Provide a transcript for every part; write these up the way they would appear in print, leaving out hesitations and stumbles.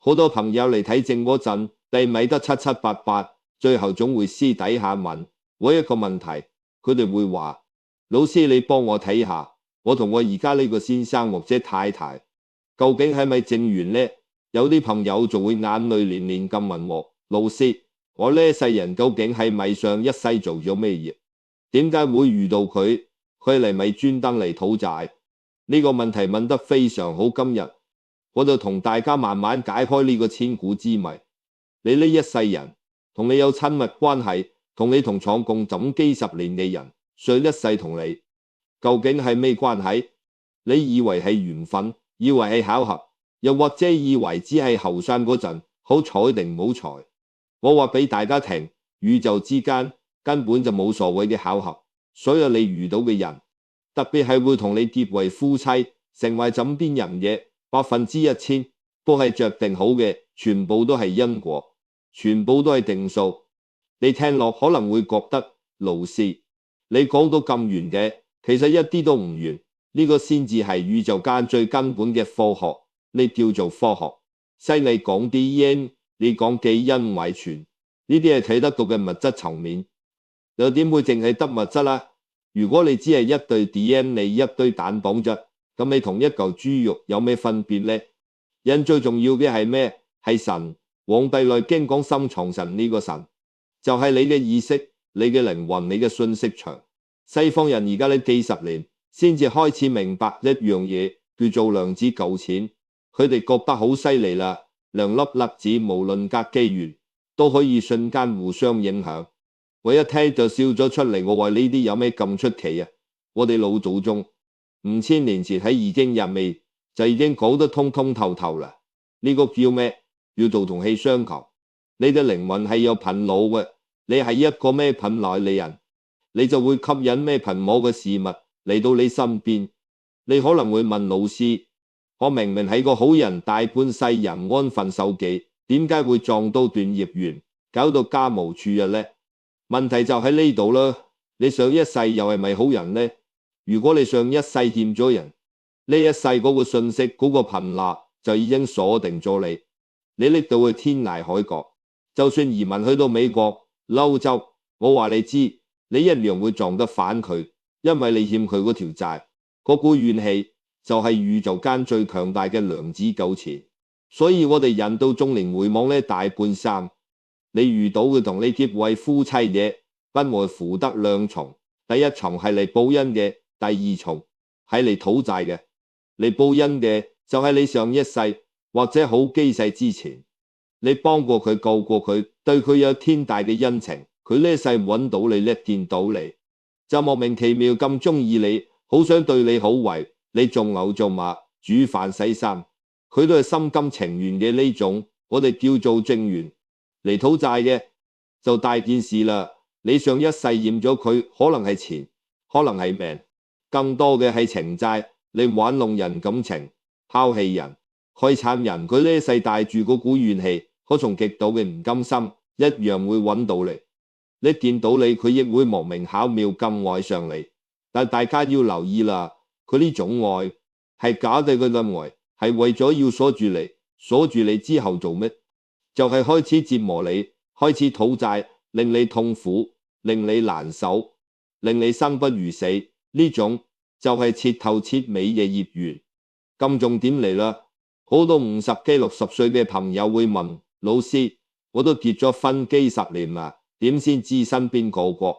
好多朋友嚟睇症嗰陣，你咪得七七八八，最後總會私底下問我一個問題，佢哋會話：老師你幫我睇下，我同我而家呢個先生或者太太究竟係咪正緣呢？有啲朋友仲會眼淚連連咁問我：老師，我呢世人究竟係咪上一世做咗咩業？點解會遇到佢？佢嚟咪專登嚟討債？呢個問題問得非常好，今日我就同大家慢慢解開呢個千古之謎。你呢一世人同你有親密關係，同你同床共枕幾十年嘅人，上一世同你究竟係咩關係？你以為係緣分，以為係巧合，又或者以為只係後生嗰陣好彩定唔好彩？我話俾大家聽，宇宙之間根本就冇所謂嘅巧合，所有你遇到嘅人，特別係會同你結為夫妻，成為枕邊人嘅1000%都係着定好嘅，全部都係因果，全部都係定數。你聽落可能會覺得老師你講到咁遠嘅，其實一啲都唔遠。呢個先至係宇宙間最根本嘅科學，你叫做科學。西你講 DNA，你講基因遺傳，呢啲係睇得到嘅物質層面，又點會淨係得物質啦？如果你只係一對 DNA 一堆蛋白質，咁你同一嚿豬肉有咩分別呢？人最重要嘅係咩？係神。黃帝內經講心藏神，呢個神就係你嘅意識、你嘅靈魂、你嘅信息場。西方人而家呢幾十年先至開始明白一樣嘢，叫做量子糾纏。佢哋覺得好犀利啦，兩粒粒子無論隔幾遠都可以瞬間互相影響。我一聽就笑咗出嚟，我話呢啲有咩咁出奇啊？我哋老祖宗5000年前喺易經入面就已經講得通通透透啦。呢個叫咩？叫做同氣相求。你嘅靈魂係有頻率嘅，你係一個咩頻率嘅人，你就會吸引咩頻率嘅事物嚟到你身邊。你可能會問老師，我明明係個好人，大半世人安分守己，點解會撞到段業緣，搞到家無處日呢？問題就喺呢度啦。你上一世又係咪好人呢？如果你上一世欠咗人，呢一世嗰個信息嗰個頻率就已經鎖定咗你。你拎到去天涯海角，就算移民去到美國、歐洲，我話你知，你一樣會撞得反佢，因為你欠佢嗰條債。嗰股怨氣就係宇宙間最強大嘅量子糾纏。所以我哋人到中年回望呢大半生，你遇到嘅同你結為夫妻嘅，不外乎得兩重。第一重係嚟報恩嘅，第二重係嚟討債嘅。嚟報恩嘅就係你上一世或者好幾世之前，你幫過佢、救過佢，對佢有天大嘅恩情，佢呢世揾到你呢，見到你就莫名其妙咁中意你，好想對你好，為你種牛種馬、煮飯洗衫，佢都係心甘情願嘅呢種，我哋叫做正緣。嚟討債嘅就大件事啦。你上一世欠咗佢，可能係錢，可能係命，更多嘅係情債。你玩弄人感情，拋棄人，害慘人，佢呢世帶住嗰股怨氣，嗰種極度嘅唔甘心，一樣會揾到你。你見到你，佢亦會莫名巧妙咁愛上你。但大家要留意啦，佢呢種愛係假嘅，佢嘅愛係為咗要鎖住你，鎖住你之後做咩？就係開始折磨你，開始討債，令你痛苦，令你難受，令你生不如死。呢種就係徹頭徹尾嘅業緣。咁重點嚟啦，好多50幾60歲嘅朋友會問老師，我都結咗婚幾十年啦，點先知身邊個個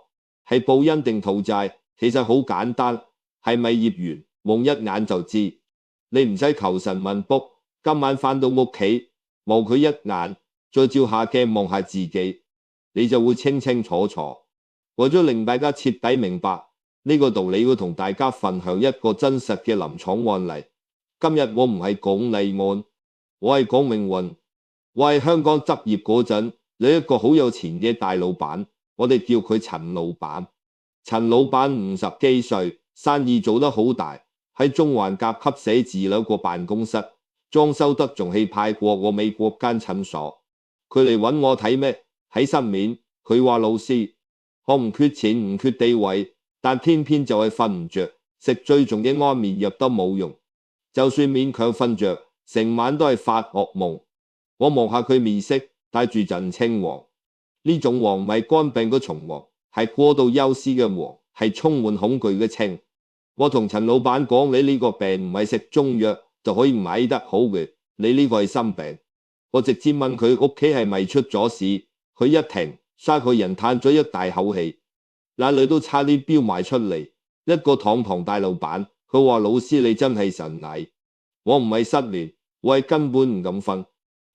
係報恩定討債？其實好簡單，係咪業緣望一眼就知。你唔使求神問卜，今晚返到屋企望佢一眼，再照下鏡望下自己，你就會清清楚楚。為咗令大家徹底明白呢個道理，要同大家分享一個真實嘅臨床案例。今日我唔係講例案，我係講命運。我喺香港執業嗰陣，有一個好有錢嘅大老闆，我哋叫佢陳老闆。陳老闆50幾歲，生意做得好大，喺中環甲級寫字樓個辦公室，裝修得仲氣派過我美國間診所。佢嚟揾我睇咩？睇新面。佢話老師，我唔缺錢唔缺地位，但偏偏就係瞓唔着，食最重嘅安眠藥都冇用，就算勉強瞓着，成晚都係發噩夢。我望下佢面色，帶住陣青黃。呢種黃唔係肝病嗰種黃，係過度憂思嘅黃，係充滿恐懼嘅青。我同陳老闆講，你呢個病唔係食中藥就可以買得好嘅，你呢個係心病。我直接問佢屋企係咪出咗事，佢一停，三個人嘆咗一大口氣，眼淚都差啲飆埋出嚟。一個堂堂大老闆，佢話老師你真係神藝。我唔係失眠，我係根本唔敢瞓。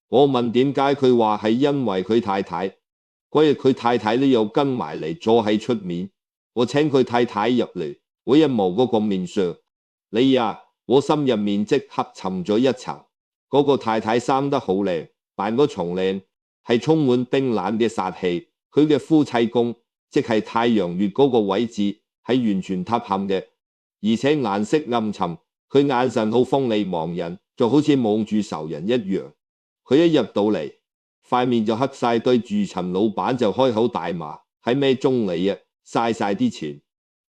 我問點解，佢話係因為佢太太，嗰日佢太太都有跟埋嚟坐喺出面。我請佢太太入嚟，我一望嗰個面相，你呀，我心入面即刻沉咗一層。嗰個太太生得好靚，扮嗰重靚，係充滿冰冷嘅殺氣。佢嘅夫妻宮，即係太陽穴嗰個位置，係完全塌陷嘅，而且顏色暗沉。佢眼神好鋒利望人，就好似望住仇人一樣。佢一入到嚟，塊面就黑晒，對住陳老闆就開口大罵：係咩中你啊？嘥晒啲錢，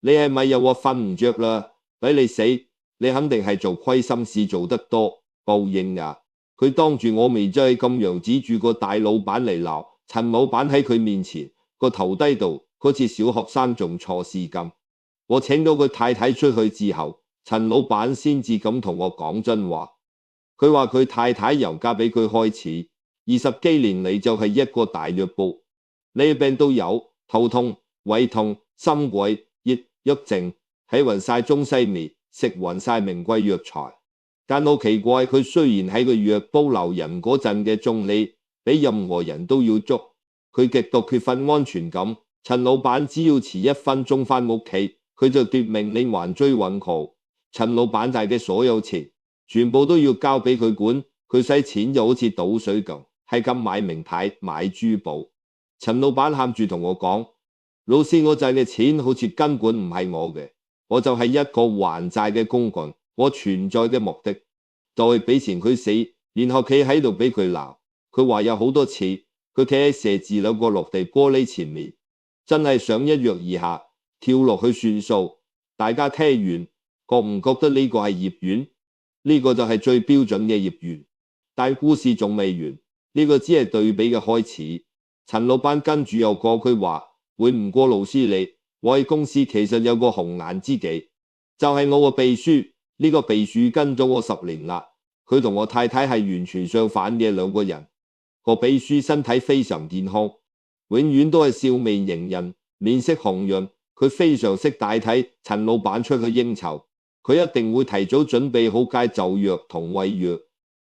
你係咪又話瞓唔着啦？俾你死，你肯定係做虧心事做得多，報應啊！佢當住我面真係咁樣指住個大老闆嚟鬧。陳老闆喺佢面前個頭低度，好似小學生仲錯試咁。我請到佢太太出去之後，陳老闆先至咁同我講真話。佢話佢太太由嫁俾佢開始，20幾年嚟就係一個大藥煲，咩病都有，頭痛、胃痛、心悸、熱鬱症，喺勻晒中西面，食勻晒名貴藥材。但好奇怪，佢雖然喺個藥煲留人嗰陣嘅重理，比任何人都要足，佢極度缺乏安全感。陳老闆只要遲1分鐘返屋企，佢就奪命令還追揾號。陳老闆帶嘅所有錢全部都要交俾佢管，佢使錢就好似倒水咁，係咁買名牌買珠寶。陳老闆喊住同我講：老師，我賺嘅錢好似根本唔係我嘅，我就係一個還債嘅工具。我存在嘅目的就係俾錢佢死，然後企喺度俾佢鬧。佢話有好多次佢企喺寫字樓個落地玻璃前面，真係想一躍而下跳落去算數。大家聽完覺唔覺得呢個係孽緣？呢個就係最標準嘅孽緣。但故事仲未完，呢個只係對比嘅開始。陳老闆跟住又講，佢話會唔過勞師你，我喺公司其實有個紅顏知己，就係我個秘書。呢個秘書跟咗我10年啦，佢同我太太係完全相反嘅兩個人。個秘書身體非常健康，永遠都係笑面迎人，面色紅潤。佢非常識帶睇陳老闆出去應酬，佢一定會提早準備好戒酒藥同胃藥。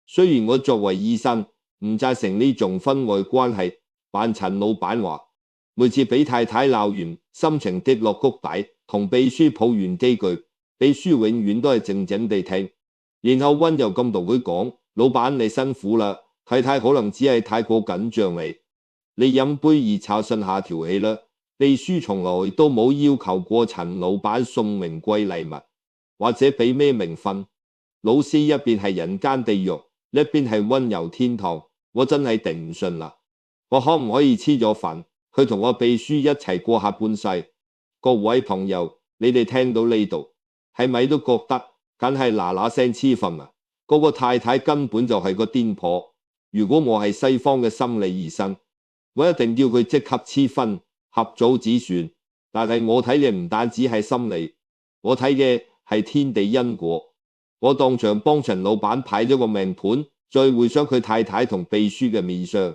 雖然我作為醫生唔贊成呢種婚外關係，但陳老闆話每次俾太太鬧完，心情跌落谷底，同秘書抱怨幾句，秘書永遠都係靜靜地聽，然後溫柔咁同佢講：老闆你辛苦啦，太太可能只係太過緊張你飲杯熱茶順下調氣啦。秘書從來都冇要求過陳老闆送名貴禮物或者俾咩名分。老師一邊係人間地獄，一邊係溫柔天堂，我真係頂唔順啦。我可唔可以黐咗份，去同我秘書一齊過下半世？各位朋友，你哋聽到呢度係咪都覺得梗係嗱嗱聲黐份啊？嗰個太太根本就係個癲婆。如果我係西方嘅心理醫生，我一定叫佢即刻黐分，合組止算。但係我睇嘅唔單止係心理，我睇嘅係天地因果。我當場幫陳老闆排咗個命盤，再回想佢太太同秘書嘅面相，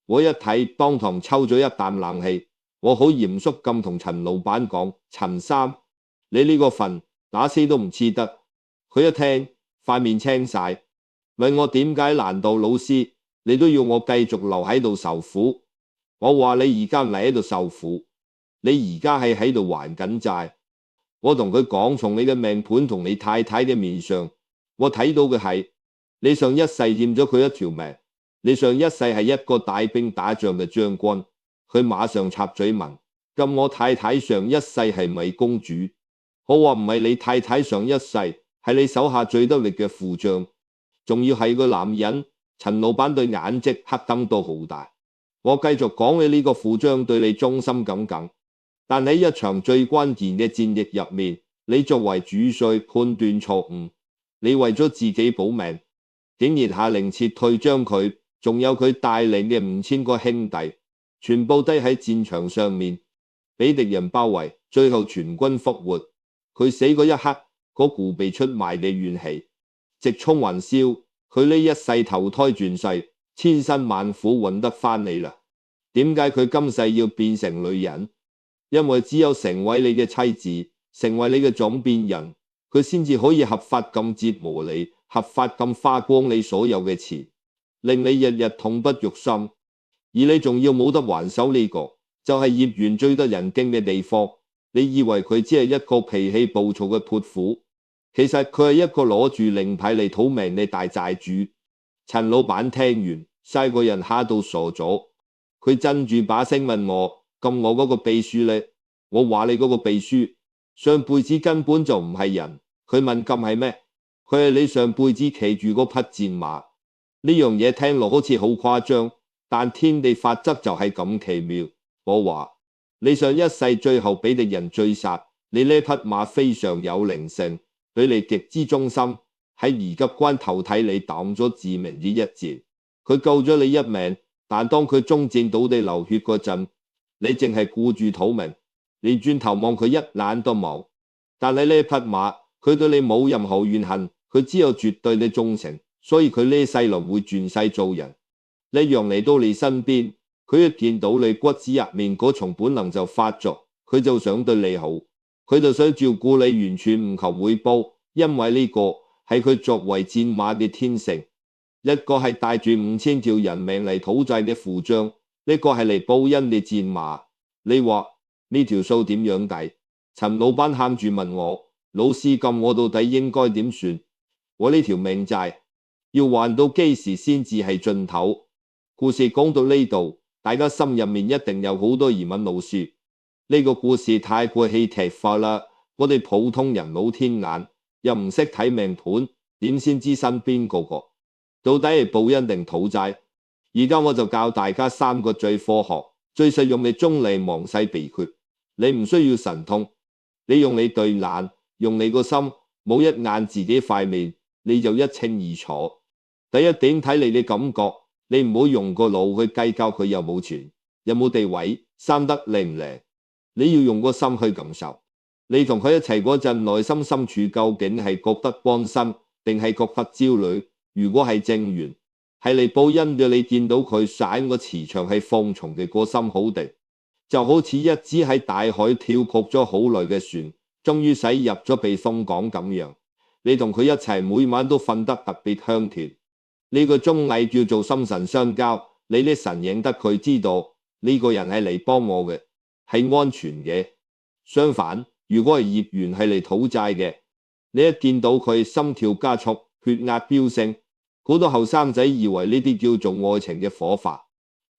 我一睇當堂抽咗一啖冷氣。我好嚴肅咁同陳老闆講：陳生，你呢個份打死都唔黐得。佢一聽塊面青晒，問我點解？難道老師你都要我繼續留喺度受苦？我話你而家唔係喺度受苦，你而家係喺度還緊債。我同佢講，從你嘅命盤同你太太嘅面上，我睇到嘅係你上一世欠咗佢一條命。你上一世係一個帶兵打仗嘅將軍。佢馬上插嘴問：咁我太太上一世係咪公主？我話唔係，你太太上一世係你手下最得力嘅副將，仲要係個男人。陳老闆對眼睛黑瞪到好大。我繼續講，你呢個副將對你忠心耿耿，但喺一場最關鍵嘅戰役入面，你作為主帥判斷錯誤，你為咗自己保命，竟然下令撤退，將佢仲有佢帶領嘅5000個兄弟，全部都喺戰場上面，俾敵人包圍，最後全軍覆沒。佢死嗰一刻，嗰股被出賣嘅怨氣直衝雲霄。佢呢一世投胎轉世，千辛萬苦揾得翻你啦。點解佢今世要變成女人？因為只有成為你嘅妻子，成為你嘅枕邊人，佢先至可以合法咁折磨你，合法咁花光你所有嘅錢，令你日日痛不欲生。而你仲要冇得還手，呢個就係葉元最得人驚嘅地方。你以為佢只係一個脾氣暴躁嘅潑婦，其實佢係一個攞住令牌嚟討命嘅大債主。陳老闆聽完，晒個人嚇到傻咗，佢震住把聲問我：咁我嗰個秘書呢？我話你嗰個秘書上輩子根本就唔係人。佢問咁係咩？佢係你上輩子騎住嗰匹戰馬。呢樣嘢聽落好似好誇張，但天地法則就係咁奇妙。我話你上一世最後俾敵人追殺，你呢匹馬非常有靈性，對你極之忠心，喺而急關頭睇你擋咗致命之一箭，佢救咗你一命。但當佢中箭倒地流血嗰陣，你淨係顧住討命，連轉頭望佢一眼都冇。但係呢匹馬，佢對你冇任何怨恨，佢只有絕對嘅忠誠，所以佢呢世輪會轉世做人。呢樣嚟到你身邊，佢一見到你骨子入面嗰重本能就發作，佢就想對你好，佢就想照顧你，完全唔求回報，因為呢個係佢作為戰馬嘅天性。一個係帶住5000條人命嚟討債嘅副將，呢個係嚟報恩嘅戰馬。你話呢條數點樣計？陳老闆喊住問我：老師，咁我到底應該點算？我呢條命債要還到幾時先至係盡頭？故事講到呢度，大家心入面一定有好多疑問。老師，呢個故事太過戲劇化啦，我哋普通人老天眼又唔識睇命盤，點先知身邊個到底係報恩定討債？而家我就教大家3個最科學、最實用嘅中離亡世秘訣。你唔需要神通，你用你對眼，用你個心，冇一眼自己塊面，你就一清二楚。第一點，睇你嘅感覺，你唔好用個腦去計較佢有冇錢、有冇地位、生得靚唔靚，你要用個心去感受。你同佢一齊嗰陣，內心深處究竟係覺得安心，定係覺得焦慮？如果係正緣，係嚟報恩嘅，你見到佢散個磁場係放鬆嘅，個心好定，就好似一支喺大海漂泊咗好耐嘅船，終於駛入咗避風港咁樣。你同佢一齊每晚都瞓得特別香甜。呢個綜藝叫做心神相交，你啲神認得佢，知道呢個人係嚟幫我嘅，係安全嘅。相反，如果係業緣係嚟討債嘅，你一見到佢心跳加速，血壓飆升。好多後生仔以為呢啲叫做愛情嘅火花，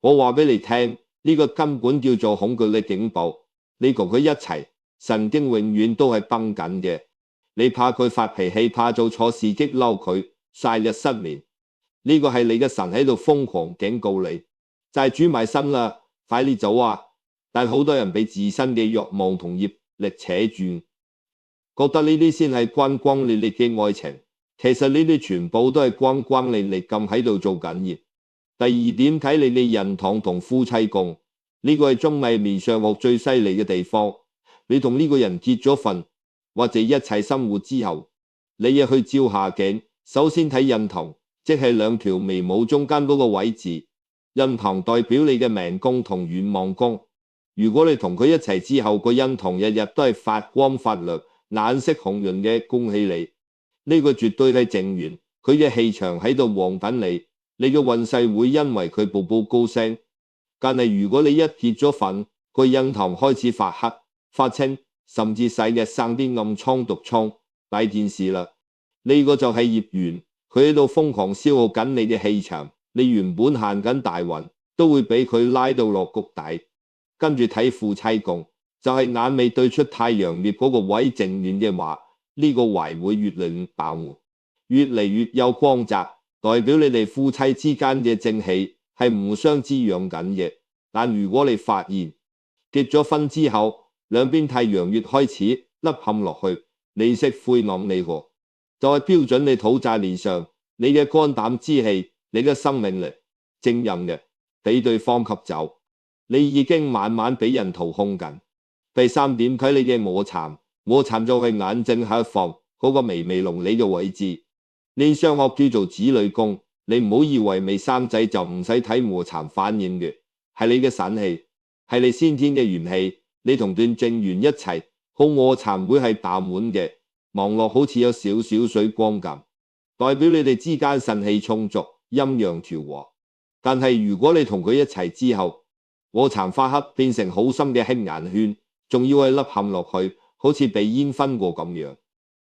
我話俾你聽，呢個根本叫做恐懼嘅警報。你同佢一齊，神經永遠都係繃緊嘅。你怕佢發脾氣，怕做錯事激嬲佢，曬日失眠。呢個係你嘅神喺度瘋狂警告你，債主埋身啦，快啲走啊！但好多人俾自身嘅慾望同業力扯住，覺得呢啲先係轟轟烈烈嘅愛情。其實呢啲全部都係轟轟烈烈咁喺度做緊嘢。第二點，睇你哋人堂同夫妻宮，呢個係中藝面相學最犀利嘅地方。你同呢個人結咗婚或者一齊生活之後，你要去照下鏡，首先睇印堂，即係2條眉毛中間嗰個位置。印堂代表你嘅命宮同願望宮。如果你同佢一齊之後，個印堂日日都係發光發亮、眼色紅潤嘅，恭喜你。呢個絕對係正緣，佢嘅氣場喺度旺緊你，你嘅運勢會因為佢步步高升。但係如果你一結咗婚，個印堂開始發黑、發青，甚至細嘅生啲暗瘡毒瘡，大件事啦。呢個就係業緣，佢喺度瘋狂消耗緊你嘅氣場，你原本行緊大運，都會俾佢拉到落谷底。跟住睇夫妻宮，就係眼尾對出太陽穴嗰個位正面嘅話，呢個懷會越嚟越飽滿，越嚟越有光澤，代表你哋夫妻之間嘅正氣係互相滋養緊嘅。但如果你發現結咗婚之後，兩邊太陽穴開始凹陷落去，你識灰暗呢個，就係標準你討債年上，你嘅肝膽之氣，你嘅生命力正任嘅，俾對方吸走。你已經慢慢俾人掏空緊。第三點，睇你嘅臥蠶，臥蠶就係眼睛下方嗰個微微隆起嘅位置。呢相學叫做子女宮，你唔好以為未生仔就唔使睇臥蠶反應嘅，係你嘅神氣，係你先天嘅元氣。你同段正緣一齊，好臥蠶會係飽滿嘅，望落好似有少少水光咁，代表你哋之間腎氣充足，陰陽調和。但係如果你同佢一齊之後，臥蠶發黑變成好深嘅黑眼圈，仲要係凹陷落去，好似被煙熏過咁樣。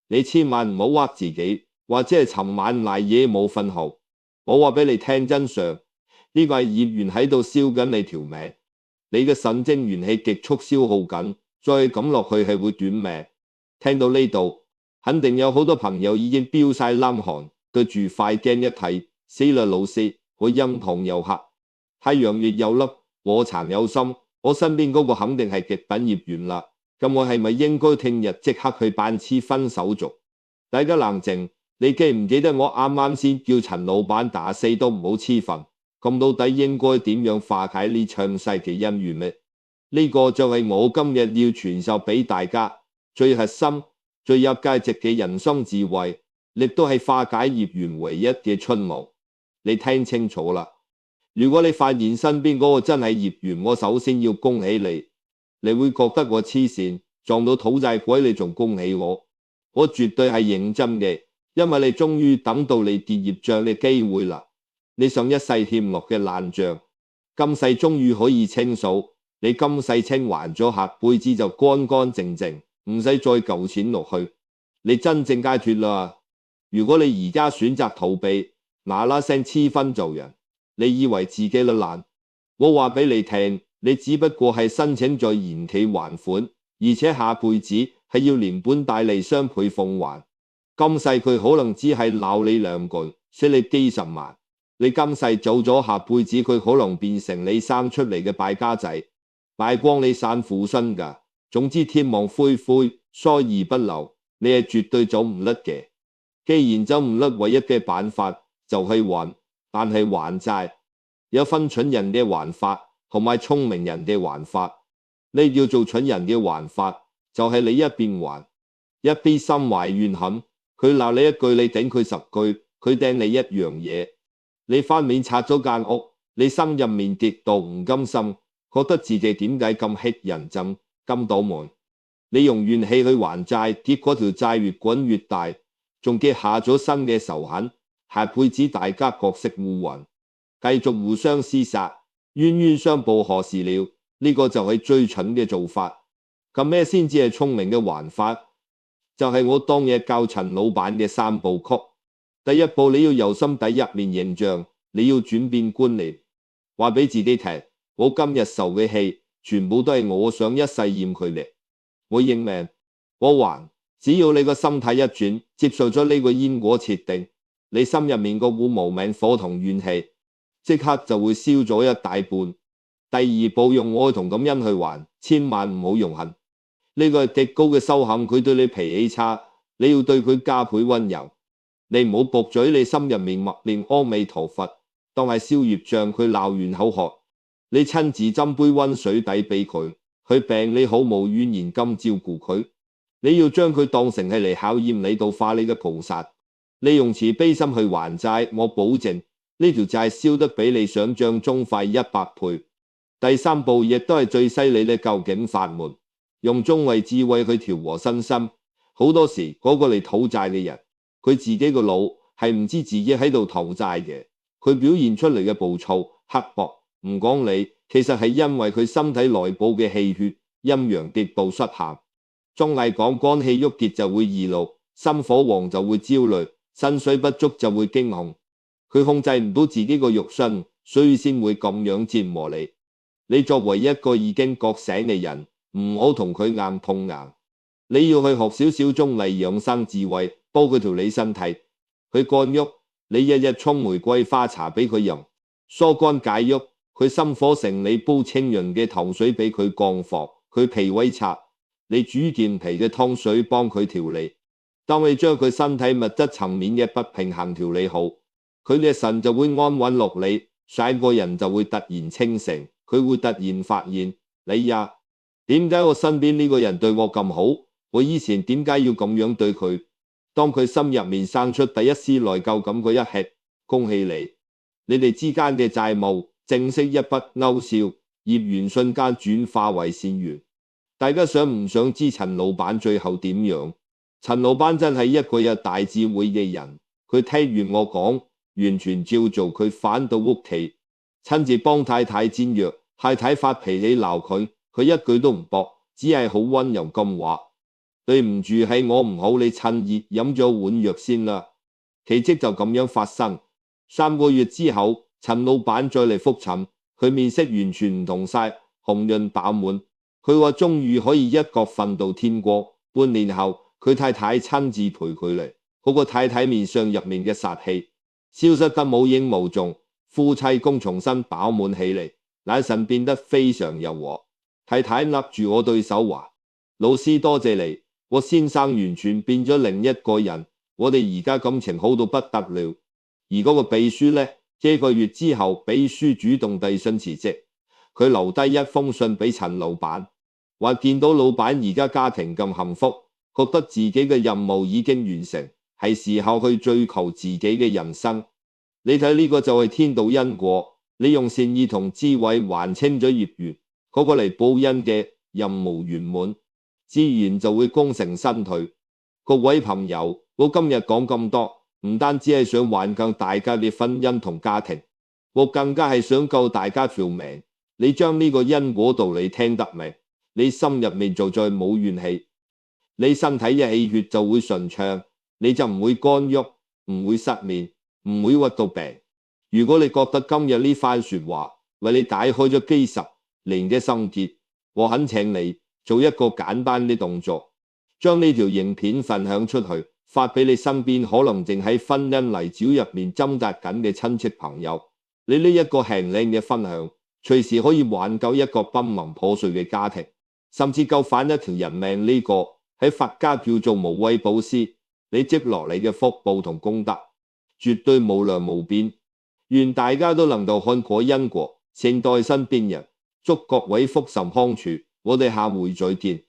你千萬唔好屈自己，或者係尋晚賴嘢冇瞓好。我話俾你聽真相，呢個係業緣喺度燒緊你條命，你嘅腎精元氣極速消耗緊，再咁落去係會短命。聽到呢度，肯定有好多朋友已經飆晒冷汗，對住塊鏡一睇，死啦老師，我陰旁又黑，太陽穴又凹，臥蠶有心，我身邊嗰個肯定係極品業緣啦。咁我係咪應該聽日即刻去辦黐婚手續？大家冷靜，你記唔記得我啱啱先叫陳老闆打死都唔好黐婚？咁到底應該點樣化解呢詳細嘅姻緣呢？呢個就係我今日要傳授俾大家最核心、最有價值嘅人生智慧，亦都係化解業緣唯一嘅出路。你聽清楚啦！如果你發現身邊嗰個真係業緣，我首先要恭喜你。你會覺得我黐線，撞到土債鬼你仲恭喜我？我絕對係認真嘅，因為你終於等到你結業賬嘅機會啦。你上一世欠落嘅爛賬，今世終於可以清數。你今世清還咗，下輩子就乾乾淨淨，唔使再舊錢落去。你真正解脫啦！如果你而家選擇逃避，嗱聲黐婚做人，你以為自己都爛？我話俾你聽，你只不過係申請再延期還款，而且下輩子係要連本帶利雙倍奉還。今世佢可能只係鬧你兩句，使你幾十萬。你今世走咗，下輩子佢可能變成你生出嚟嘅敗家仔，敗光你散父身噶。總之天網恢恢，疏而不漏，你係絕對走唔甩嘅。既然走唔甩，唯一嘅辦法就係還，但係還債有分蠢人嘅還法同埋聰明人嘅還法。你要做蠢人嘅還法，就係你一邊還一邊心懷怨恨，佢鬧你一句，你頂佢10句，佢掟你一樣嘢。你翻面拆咗間屋，你心入面極度唔甘心，覺得自己點解咁乞人憎咁倒霉。你用怨氣去還債，結果條債越滾越大，仲結下咗新嘅仇恨。下輩子大家各色烏雲，繼續互相廝殺，冤冤相報何時了？呢個就係最蠢嘅做法。咁咩先至係聰明嘅還法？就係我當日教陳老闆嘅3部曲。第一步，你要由心底入面形象，你要轉變觀念，話俾自己聽，我今日受嘅氣全部都係我想一世厭佢哋。我認命，我還。只要你個心態一轉，接受咗呢個因果設定，你心入面個股無名火同怨氣即刻就會燒咗一大半。第二步，用愛同感恩去還，千萬唔好用恨。呢個係極高嘅修行，佢對你脾氣差，你要對佢加倍溫柔。你唔好駁嘴，你心入面默念阿彌陀佛，當係消業障。佢鬧完口渴，你親自斟杯溫水底俾佢。佢病你好冇怨言咁照顧佢。你要將佢當成係嚟考驗你度化你嘅菩薩。你用慈悲心去還債，我保證呢條債燒得比你想象中快100倍。第三步亦都係最犀利嘅究竟法門，用中慧智慧去調和身心。好多時嗰個嚟討債嘅人，佢自己個腦係唔知自己喺度討債嘅，佢表現出嚟嘅暴躁刻薄唔講理，其實係因為佢身體內部嘅氣血陰陽極度失衡。綜藝講，肝氣鬱結就會易怒，心火旺就會焦慮，腎水不足就會驚恐。佢控制唔到自己個肉身，所以先會咁樣折磨你。你作為一個已經覺醒嘅人，唔好同佢硬碰硬。你要去學少少中麗養生智慧，煲佢調理身體。佢肝鬱，你日日沖玫瑰花茶俾佢飲，疏肝解鬱。佢心火盛，你煲清潤嘅糖水俾佢降火。佢脾胃差，你煮健脾嘅湯水幫佢調理。當你將佢身體物質層面嘅不平衡調理好，佢嘅腎就會安穩落嚟，成個人就會突然清醒，佢會突然發現，你呀，點解我身邊呢個人對我咁好？我以前點解要咁樣對佢？當佢心入面生出第一絲內疚感嗰一刻，恭喜你哋之間嘅債務正式一筆勾銷，業緣瞬間轉化為善緣。大家想唔想知陳老闆最後點樣？陳老闆真係一個有大智慧嘅人，佢聽完我講，完全照做。佢返到屋企，親自幫太太煎藥，太太發脾氣鬧佢，佢一句都唔駁，只係好溫柔咁話：對唔住，係我唔好，你趁熱飲咗碗藥先啦。奇蹟就咁樣發生。3個月之後，陳老闆再嚟覆診，佢面色完全唔同晒，紅潤飽滿。佢話終於可以一覺瞓到天光。半年後，佢太太親自陪佢嚟，嗰個太太面上入面嘅殺氣消失得無影無蹤，夫妻宮重新飽滿起嚟，眼神變得非常柔和。太太握住我對手話：老師多謝你，我先生完全變咗另一個人，我哋而家感情好到不得了。而嗰個秘書呢，幾個月之後，秘書主動遞信辭職，佢留低一封信俾陳老闆，話見到老闆而家家庭咁幸福，覺得自己嘅任務已經完成，係時候去追求自己嘅人生。你睇呢個就係天道因果，你用善意同智慧還清咗業緣，嗰個嚟報恩嘅任務圓滿，自然就會功成身退。各位朋友，我今日講咁多，唔單止係想挽救大家嘅婚姻同家庭，我更加係想救大家條命。你將呢個因果道理聽得明，你心入面就再冇怨氣，你身體嘅氣血就會順暢，你就唔會肝鬱，唔會失眠，唔會屈到病。如果你覺得今日呢番說話為你打開咗幾十年嘅心結，我懇請你做一個簡單嘅動作，將呢條影片分享出去，發俾你身邊可能正喺婚姻泥沼入面掙扎緊嘅親戚朋友。你呢一個輕靚嘅分享，隨時可以挽救一個崩崩破碎嘅家庭，甚至救返一條人命。呢個喺佛家叫做無畏布施，你積落嚟嘅福報同功德絕對無量無邊。願大家都能夠看破因果，善待身邊人，祝各位福壽康處。我哋下回再見。